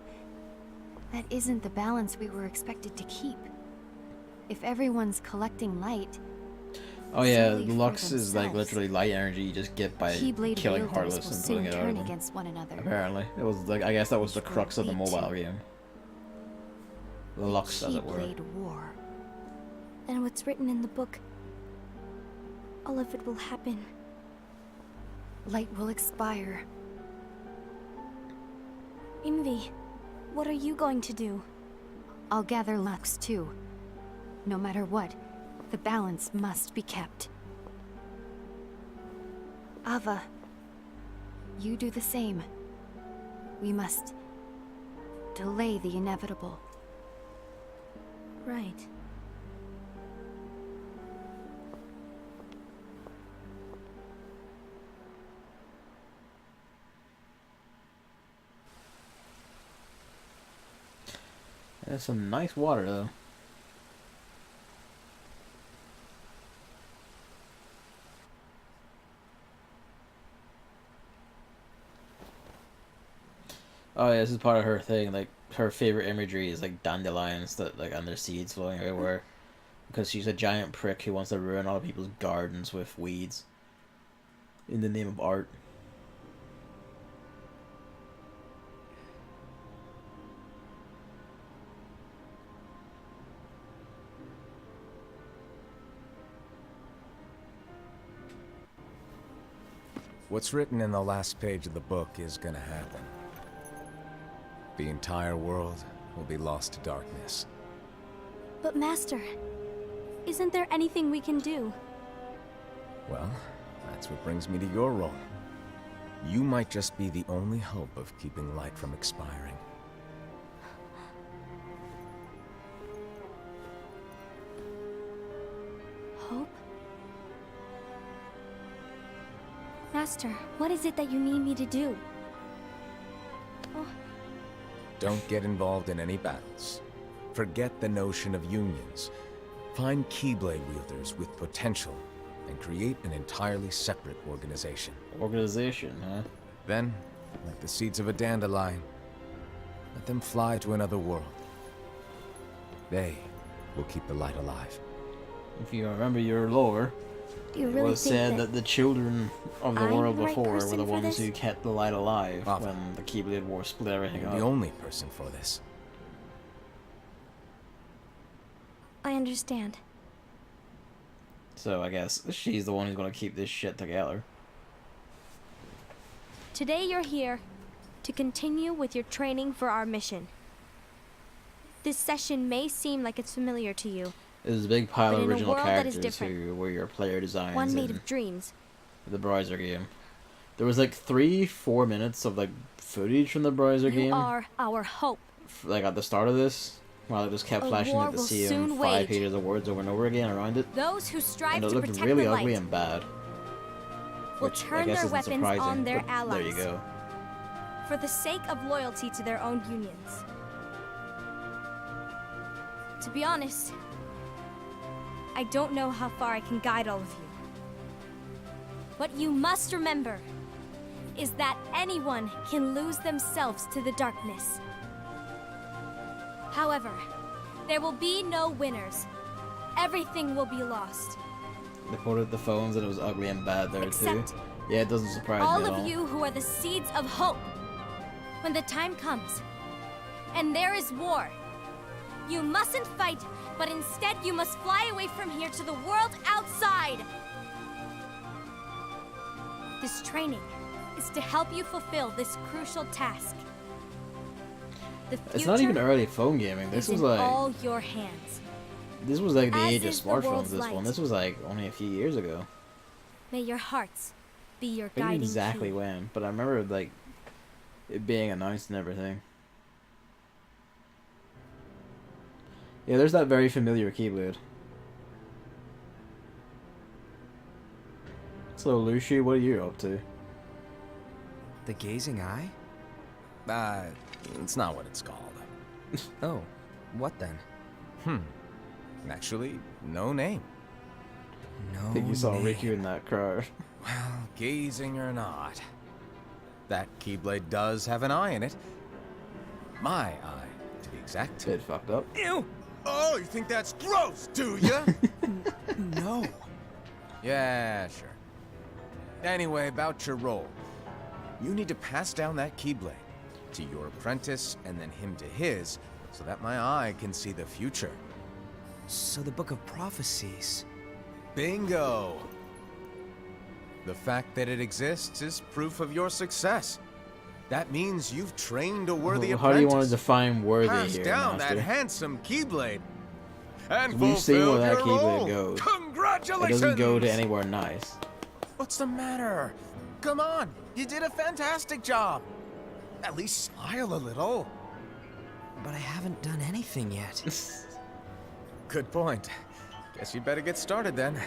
that isn't the balance we were expected to keep. If everyone's collecting light, Oh yeah, solely for Lux is like themselves, literally light energy you just get by Keyblade killing wielders Heartless will and soon pulling it out turn of them. against one another. Apparently, it was like, I guess that was the Which will crux of the lead to mobile game. The Lux, as it were. Keyblade war. And what's written in the book, all of it will happen. Light will expire. Envy, what are you going to do? I'll gather Lux too. No matter what, the balance must be kept. Ava, you do the same. We must delay the inevitable. Right. There's some nice water though. Oh yeah, this is part of her thing. Like her favorite imagery is like dandelions that like and their seeds flowing everywhere, because she's a giant prick who wants to ruin all people's gardens with weeds in the name of art. What's written in the last page of the book is gonna happen. The entire world will be lost to darkness. But Master, isn't there anything we can do? Well, that's what brings me to your role. You might just be the only hope of keeping light from expiring. Hope? Master, what is it that you need me to do? Oh, Don't get involved in any battles. Forget the notion of unions. Find Keyblade wielders with potential and create an entirely separate organization. Organization, huh? Then, like the seeds of a dandelion, let them fly to another world. They will keep the light alive. If you remember your lore, do you it really was think said that the children of the I'm world the right before were person the for ones this? who kept the light alive Ava. when the Keyblade War split everything You're up. the only person for this. I understand. So I guess she's the one who's gonna keep this shit together. Today you're here to continue with your training for our mission. This session may seem like it's familiar to you. There's a big pile But of in a original world that is characters different. who were your player designs One made in of dreams. the Browser game. There was like 3-4 minutes of like footage from the Browser You game, are our hope. like at the start of this, while it just kept A flashing war at the will sea soon and 5 wage. pages of words over and over again around it, Those who strive and it to looked protect really the ugly light and bad. will Which I turn guess their isn't weapons surprising, on their but allies. there you go. For the sake of loyalty to their own unions. To be honest, I don't know how far I can guide all of you. But you must remember, is that anyone can lose themselves to the darkness. However, there will be no winners. Everything will be lost. They quoted the phones and it was ugly and bad there Except too. Yeah, it doesn't surprise all me at of all. you who are the seeds of hope. When the time comes, and there is war, you mustn't fight, but instead you must fly away from here to the world outside. This training is to help you fulfill this crucial task. The future It's not even early phone gaming. This is was in like all your hands. this was like the As age of is the smartphones. world's This one. light. This was like only a few years ago. May your hearts be your I forget guiding exactly key. when, but I remember like it being announced and everything. Yeah, there's that very familiar keyblade. So Lucy, what are you up to? The gazing eye? It's not what it's called. Oh, what then? Actually, no name. No. I think you saw name. Riku in that crowd. Well, gazing or not, that Keyblade does have an eye in it. My eye, to be exact. Bit fucked up. Ew! Oh, you think that's gross, do ya? No. Yeah, sure. Anyway, about your role. You need to pass down that Keyblade to your apprentice and then him to his, so that my eye can see the future. So the Book of Prophecies. Bingo! The fact that it exists is proof of your success. That means you've trained a worthy How do you apprentice. want to define worthy Pass here, down Master? that handsome Keyblade. And We've seen fulfilled where that your Keyblade role. goes. It Congratulations! doesn't go to anywhere nice. What's the matter? Come on, you did a fantastic job. At least smile a little. But I haven't done anything yet. Good point. Guess you'd better get started then.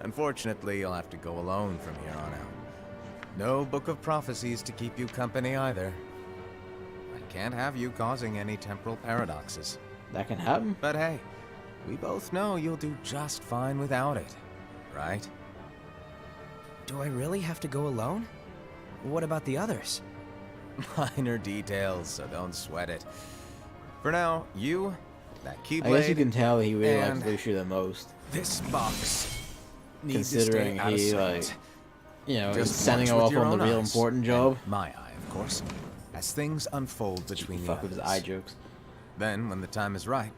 Unfortunately, you'll have to go alone from here on out. No Book of Prophecies to keep you company either. I can't have you causing any temporal paradoxes. That can happen. But hey, we both know you'll do just fine without it, right? Do I really have to go alone? What about the others? Minor details, so don't sweat it. For now, you, that Keyblade, I guess you can tell he really likes and Lucy the most, this box need to considering stay out of he sight. is Just sending watch her with off your on the own real eyes. important And job. my eye, of course. As things unfold between the Fuck with his eye others. jokes. Then, when the time is right,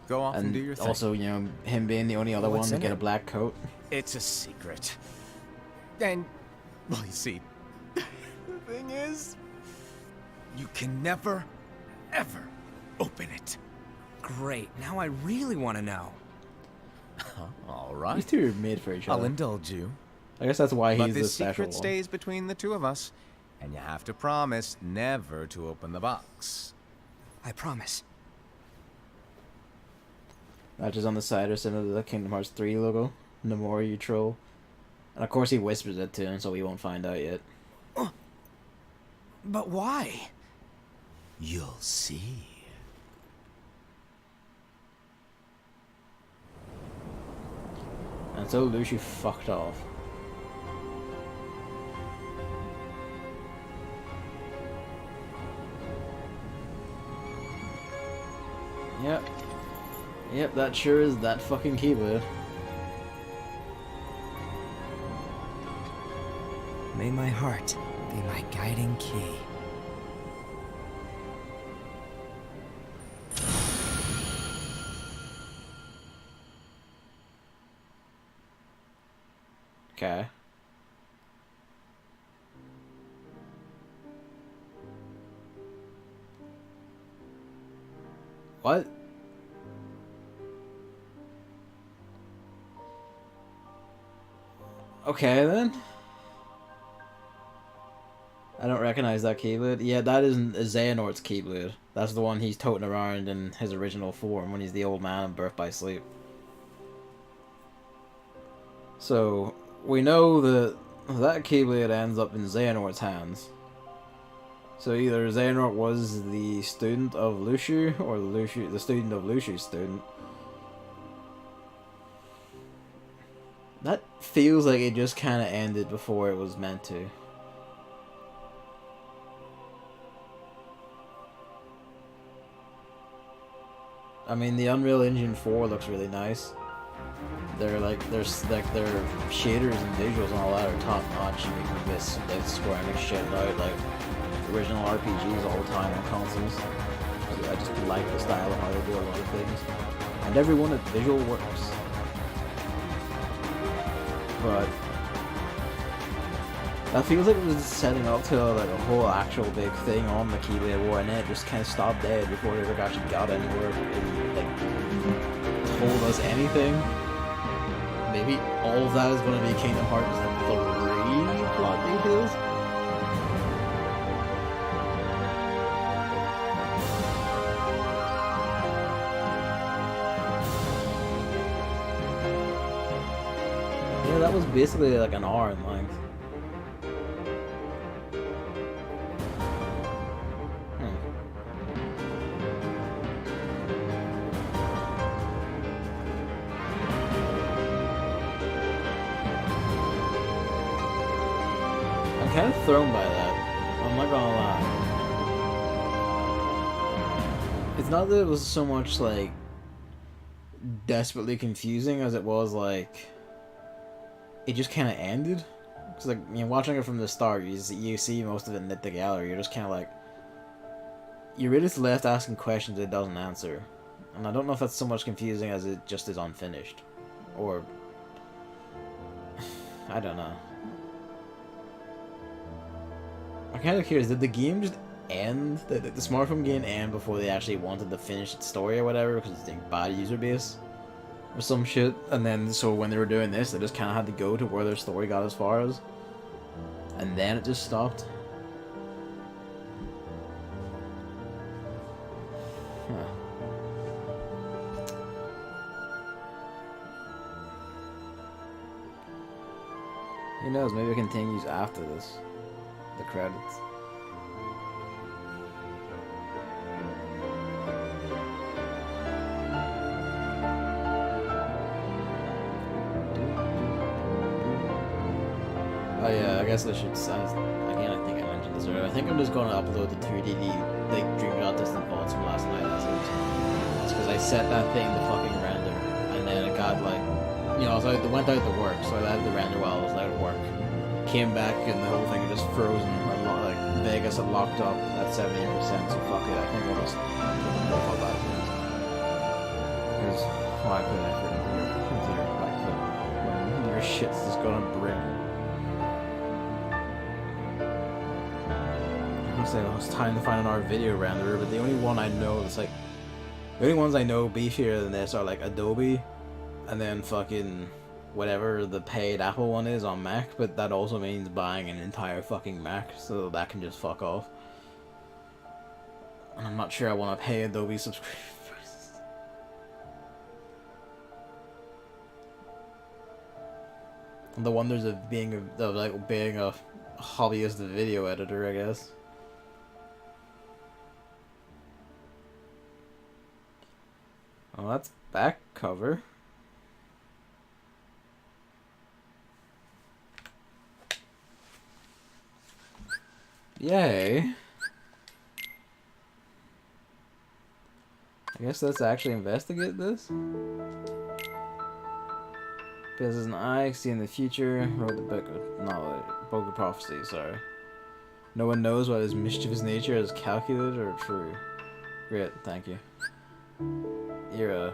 go off and do your And thing. also, him being the only other one What's to in get it? a black coat. It's a secret. And, well, you see, the thing is, you can never, ever open it. Great, now I really want to know. All These right. two are made for each I'll other. indulge you. I guess that's why But he's the this special secret one. stays between the two of us, and you have to promise never to open the box. I promise. Matches on the side are similar to the Kingdom Hearts 3 logo. The more you troll. And of course he whispers it to him, so we won't find out yet. But why? You'll see. And so Lucy fucked off. Yep. Yep, that sure is that fucking keyblade. May my heart be my guiding key. Okay. What? Okay then. I don't recognize that keyblade. Yeah, that isn't Xehanort's keyblade. That's the one he's toting around in his original form when he's the old man in Birth by Sleep. So, we know that that keyblade ends up in Xehanort's hands. So either Xehanort was the student of Luciu, or the student of Luciu's student. That feels like it just kind of ended before it was meant to. I mean, the Unreal Engine 4 looks really nice. Their shaders and visuals and all that are top notch. You can miss like Square Enix shit out like original RPGs all the time on consoles. I just like the style of how they do a lot of things, and every one of visual works. But that feels like it was setting up to like a whole actual big thing on the Keyblade War, and then it just kind of stopped dead before it ever actually got anywhere and like told us anything. Maybe all of that is going to be Kingdom Hearts 3 plot details. Yeah, that was basically like an hour in length. I'm kind of thrown by that. I'm not gonna lie. It's not that it was so much like desperately confusing as it was like it just kind of ended. Cause like watching it from the start, you see most of it in the gallery. You're just kind of like you're really just left asking questions it doesn't answer, and I don't know if that's so much confusing as it just is unfinished, or I don't know. I'm kind of curious, did the game just end? Did the smartphone game end before they actually wanted to finish its story or whatever because it's a bad user base? Or some shit? And then, so when they were doing this, they just kind of had to go to where their story got as far as. And then it just stopped. Huh. Who knows, maybe it continues after this. The credits. Oh yeah, I guess I should again, I think I mentioned this earlier. I think I'm just going to upload the 2D like Dreamshot Distant Vaults from last night. It's because I set that thing to fucking render, and then it got like, so I went out to work, so I let the render while I was out at work. Came back and the whole thing had just frozen. Like Vegas had locked up at 78%, so fuck it. I think I'll just fall back to this. Because why put effort into your like when your shit's just gonna break. I'm gonna say, well, it's time to find another video renderer, but the only one I know that's like the only ones I know beefier than this are like Adobe, and then fucking whatever the paid Apple one is on Mac, but that also means buying an entire fucking Mac, so that can just fuck off. And I'm not sure I want to pay Adobe subscription prices. And the wonders of being a hobbyist video editor, I guess. Well, that's back cover. Yay. I guess let's actually investigate this. Because as an eye, see in the future, wrote the book of knowledge, book of prophecy, sorry. No one knows what his mischievous nature is calculated or true. Great, thank you. You're a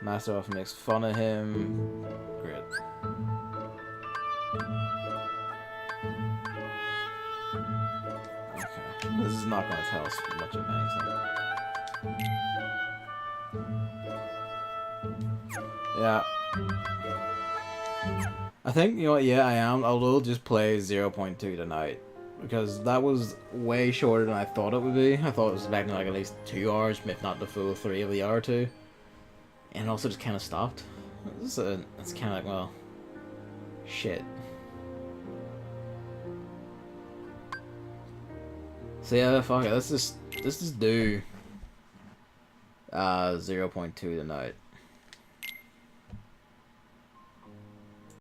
master often makes fun of him. Great. This is not going to tell us much of anything. Yeah. I think, you know what, yeah, I am. I will just play 0.2 tonight. Because that was way shorter than I thought it would be. I thought it was expecting like at least 2 hours, if not the full 3 of the hour 2. And it also just kind of stopped. It's kind of like, well, shit. So yeah, fuck it, let's just do 0.2 tonight.